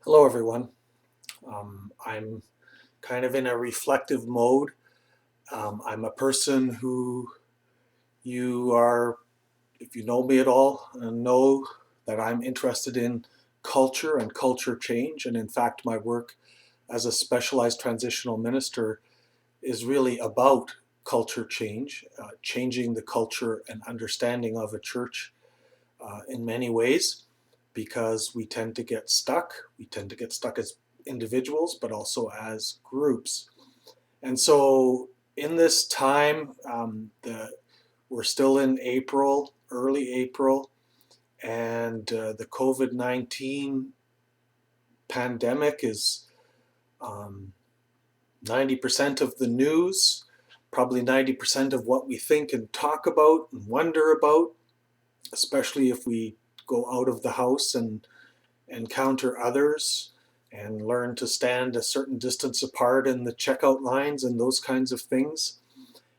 Hello, everyone. I'm kind of in a reflective mode. I'm a person who you are, if you know me at all, know that I'm interested in culture and culture change. And in fact, my work as a specialized transitional minister is really about culture change, changing the culture and understanding of a church in many ways because we tend to get stuck. We tend to get stuck as individuals, but also as groups. And so, in this time, we're still in April, early April, and the COVID-19 pandemic is 90% of the news, probably 90% of what we think and talk about and wonder about, especially if we go out of the house and encounter others and learn to stand a certain distance apart in the checkout lines and those kinds of things.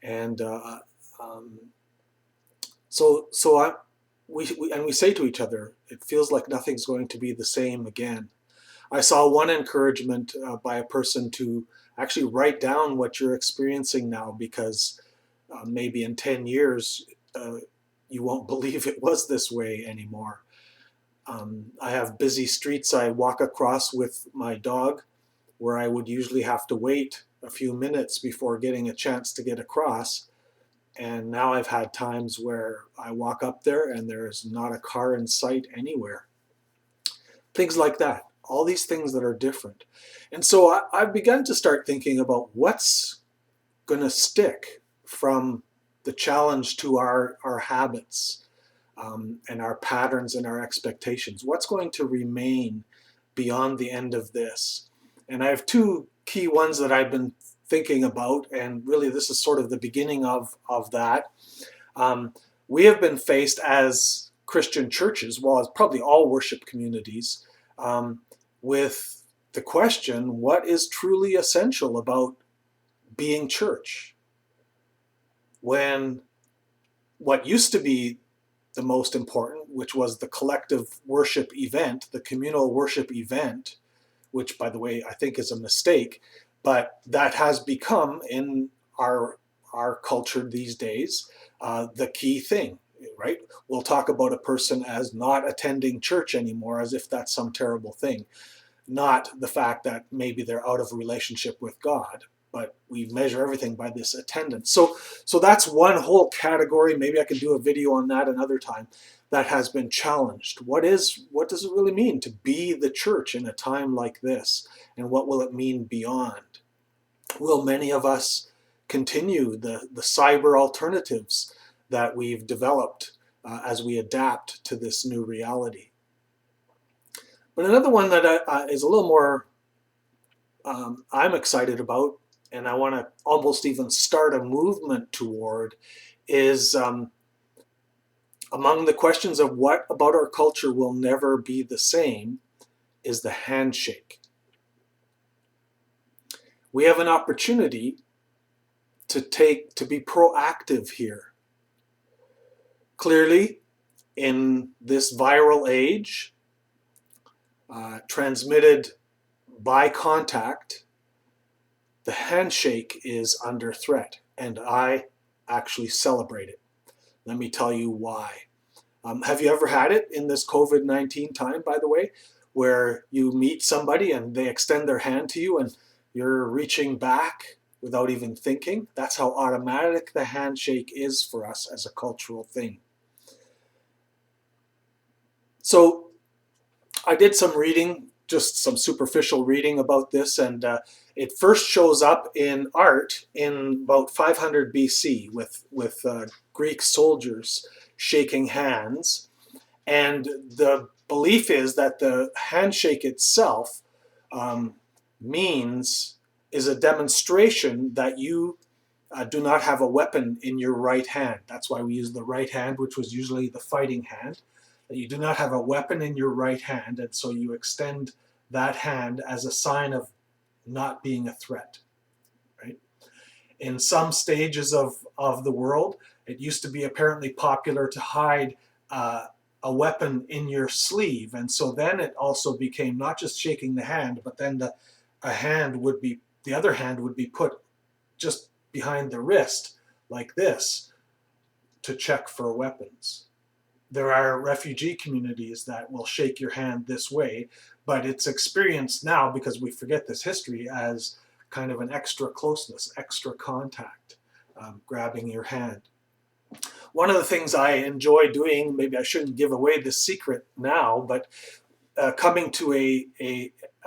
And um, we say to each other, it feels like nothing's going to be the same again. I saw one encouragement by a person to actually write down what you're experiencing now because maybe in 10 years you won't believe it was this way anymore. I have busy streets I walk across with my dog where I would usually have to wait a few minutes before getting a chance to get across. And now I've had times where I walk up there and there's not a car in sight anywhere. Things like that. All these things that are different. And so I've begun to start thinking about what's going to stick from the challenge to our habits and our patterns and our expectations. What's going to remain beyond the end of this? And I have two key ones that I've been thinking about, and really this is sort of the beginning of that. Um, we have been faced as Christian churches, well, as probably all worship communities, um, with the question, what is truly essential about being church? When what used to be the most important, which was the collective worship event, the communal worship event, which, by the way, I think is a mistake, but that has become in our our culture these days the key thing, right? We'll talk about a person as not attending church anymore as if that's some terrible thing, not the fact that maybe they're out of a relationship with God, but we measure everything by this attendance. So that's one whole category. Maybe I can do a video on that another time. That has been challenged. What does it really mean to be the church in a time like this, and what will it mean beyond? Will many of us continue the cyber alternatives that we've developed as we adapt to this new reality? But another one that is a little more I'm excited about, and I want to almost even start a movement toward, is among the questions of what about our culture will never be the same, is the handshake. We have an opportunity to be proactive here. Clearly, in this viral age, transmitted by contact, the handshake is under threat, and I actually celebrate it. Let me tell you why. Have you ever had it in this COVID-19 time, by the way, where you meet somebody and they extend their hand to you and you're reaching back without even thinking? That's how automatic the handshake is for us as a cultural thing. So I did some reading, just some superficial reading about this, and it first shows up in art in about 500 BC with Greek soldiers shaking hands. And the belief is that the handshake itself um, means is a demonstration that you do not have a weapon in your right hand. That's why we use the right hand, which was usually the fighting hand. That you do not have a weapon in your right hand, and so you extend that hand as a sign of not being a threat. Right? In some stages of the world, it used to be apparently popular to hide a weapon in your sleeve. And so then it also became not just shaking the hand, but then the other hand would be put just behind the wrist like this to check for weapons. There are refugee communities that will shake your hand this way, but it's experienced now, because we forget this history, as kind of an extra closeness, extra contact, grabbing your hand. One of the things I enjoy doing, maybe I shouldn't give away the secret now, but coming to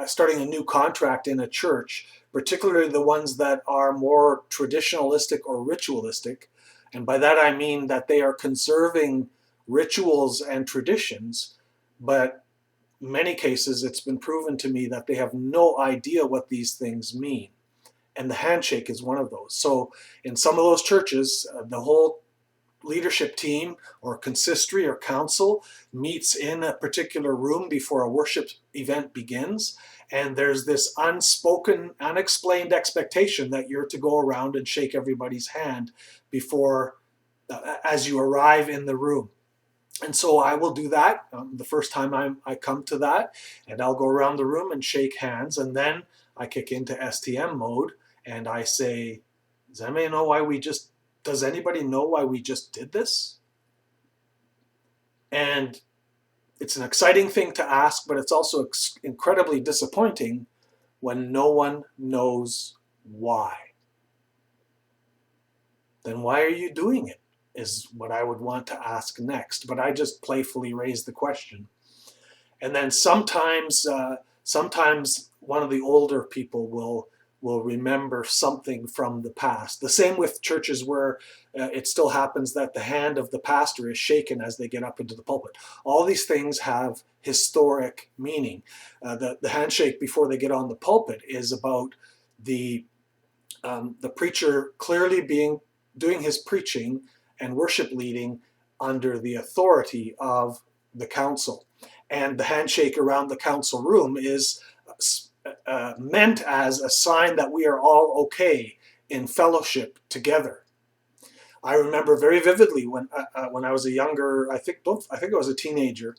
starting a new contract in a church, particularly the ones that are more traditionalistic or ritualistic, and by that I mean that they are conserving rituals and traditions, but in many cases it's been proven to me that they have no idea what these things mean. And the handshake is one of those. So in some of those churches, the whole leadership team or consistory or council meets in a particular room before a worship event begins, and there's this unspoken, unexplained expectation that you're to go around and shake everybody's hand before as you arrive in the room. And so I will do that the first time I come to that, and I'll go around the room and shake hands, and then I kick into STM mode and I say, does anybody know why we just did this? And it's an exciting thing to ask, but it's also incredibly disappointing when no one knows why. Then why are you doing it, is what I would want to ask next. But I just playfully raise the question. And then sometimes one of the older people will remember something from the past. The same with churches where it still happens that the hand of the pastor is shaken as they get up into the pulpit. All these things have historic meaning. The handshake before they get on the pulpit is about the preacher clearly doing his preaching and worship leading under the authority of the council. And the handshake around the council room is meant as a sign that we are all okay in fellowship together. I remember very vividly when I was a younger, I think I was a teenager,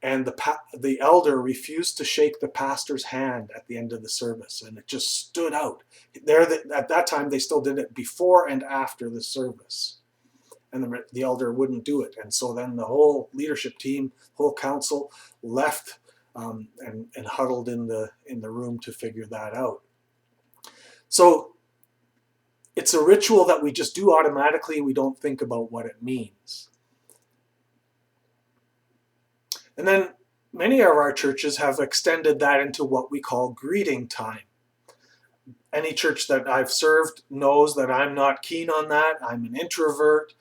and the elder refused to shake the pastor's hand at the end of the service, and it just stood out. At that time, they still did it before and after the service, and the elder wouldn't do it. And so then the whole leadership team, whole council, left and huddled in the room to figure that out. So it's a ritual that we just do automatically. We don't think about what it means. And then many of our churches have extended that into what we call greeting time. Any church that I've served knows that I'm not keen on that. I'm an introvert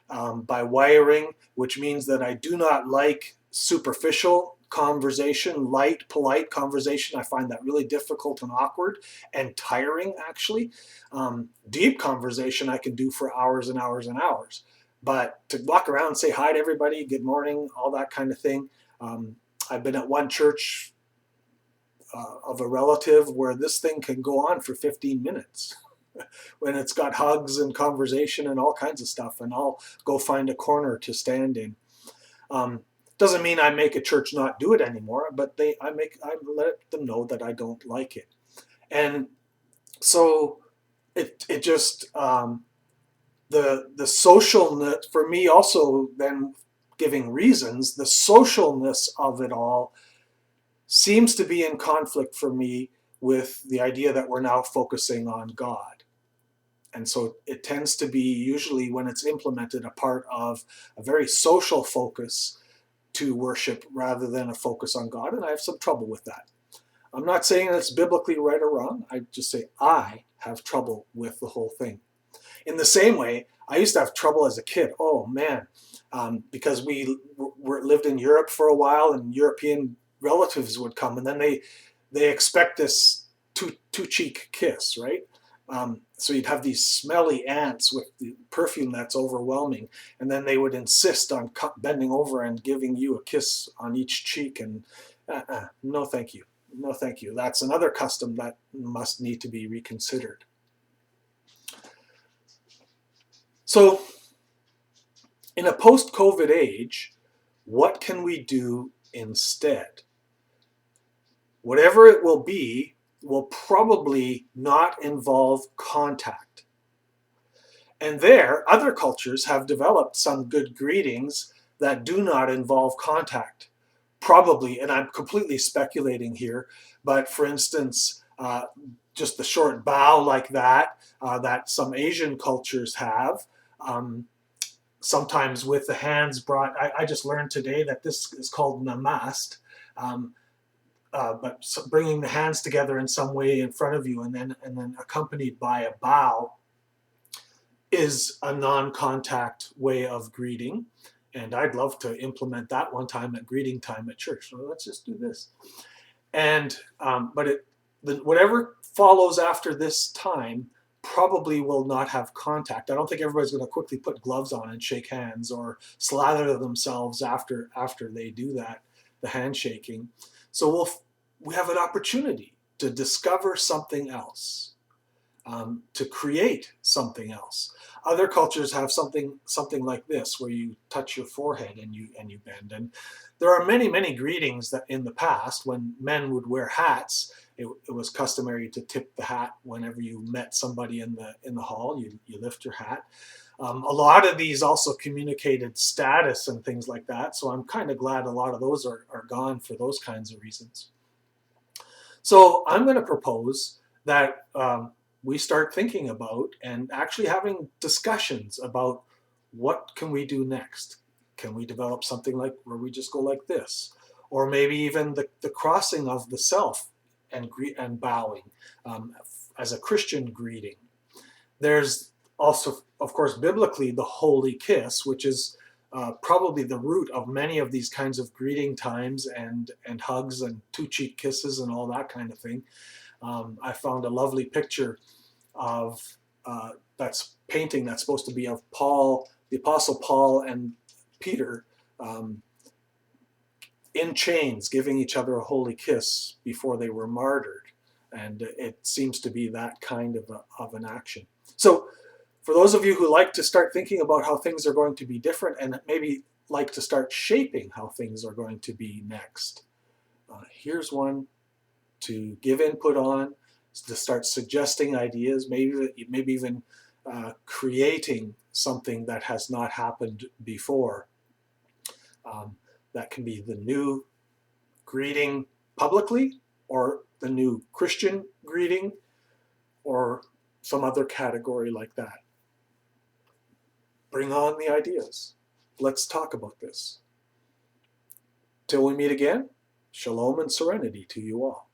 by wiring, which means that I do not like superficial conversation, light, polite conversation. I find that really difficult and awkward and tiring, actually. Deep conversation I can do for hours and hours and hours. But to walk around and say hi to everybody, good morning, all that kind of thing. I've been at one church of a relative where this thing can go on for 15 minutes when it's got hugs and conversation and all kinds of stuff, and I'll go find a corner to stand in. Doesn't mean I make a church not do it anymore, but I let them know that I don't like it. And so it just the socialness for me also, then giving reasons, the socialness of it all seems to be in conflict for me with the idea that we're now focusing on God. And so it tends to be, usually when it's implemented, a part of a very social focus to worship rather than a focus on God, and I have some trouble with that. I'm not saying it's biblically right or wrong. I just say I have trouble with the whole thing. In the same way, I used to have trouble as a kid. Oh man, because we lived in Europe for a while, and European relatives would come, and then they expect this two-cheek kiss, right? So you'd have these smelly ants with the perfume that's overwhelming, and then they would insist on bending over and giving you a kiss on each cheek, and no thank you, no thank you. That's another custom that must need to be reconsidered. So in a post-COVID age, What can we do instead? Whatever it will probably not involve contact. And there, other cultures have developed some good greetings that do not involve contact. Probably, and I'm completely speculating here, but for instance, just the short bow like that, that some Asian cultures have, um, sometimes with the hands brought. I just learned today that this is called namaste. Um, but bringing the hands together in some way in front of you, and then accompanied by a bow, is a non-contact way of greeting. And I'd love to implement that one time at greeting time at church. So let's just do this. And whatever follows after this time probably will not have contact. I don't think everybody's going to quickly put gloves on and shake hands or slather themselves after they do that, the handshaking. So we have an opportunity to discover something else, to create something else. Other cultures have something like this, where you touch your forehead and you bend. And there are many greetings that in the past, when men would wear hats, it was customary to tip the hat whenever you met somebody in the hall. You lift your hat. A lot of these also communicated status and things like that. So I'm kind of glad a lot of those are gone for those kinds of reasons. So I'm going to propose that we start thinking about and actually having discussions about what can we do next. Can we develop something like where we just go like this? Or maybe even the crossing of the self and bowing, as a Christian greeting. There's also, of course, biblically, the holy kiss, which is probably the root of many of these kinds of greeting times and hugs and two cheek kisses and all that kind of thing. I found a lovely picture of that's painting that's supposed to be of Paul, the Apostle Paul and Peter, in chains, giving each other a holy kiss before they were martyred. And it seems to be that kind of an action. So for those of you who like to start thinking about how things are going to be different and maybe like to start shaping how things are going to be next, here's one to give input on, to start suggesting ideas, maybe even creating something that has not happened before. That can be the new greeting publicly, or the new Christian greeting, or some other category like that. Bring on the ideas. Let's talk about this. Till we meet again, shalom and serenity to you all.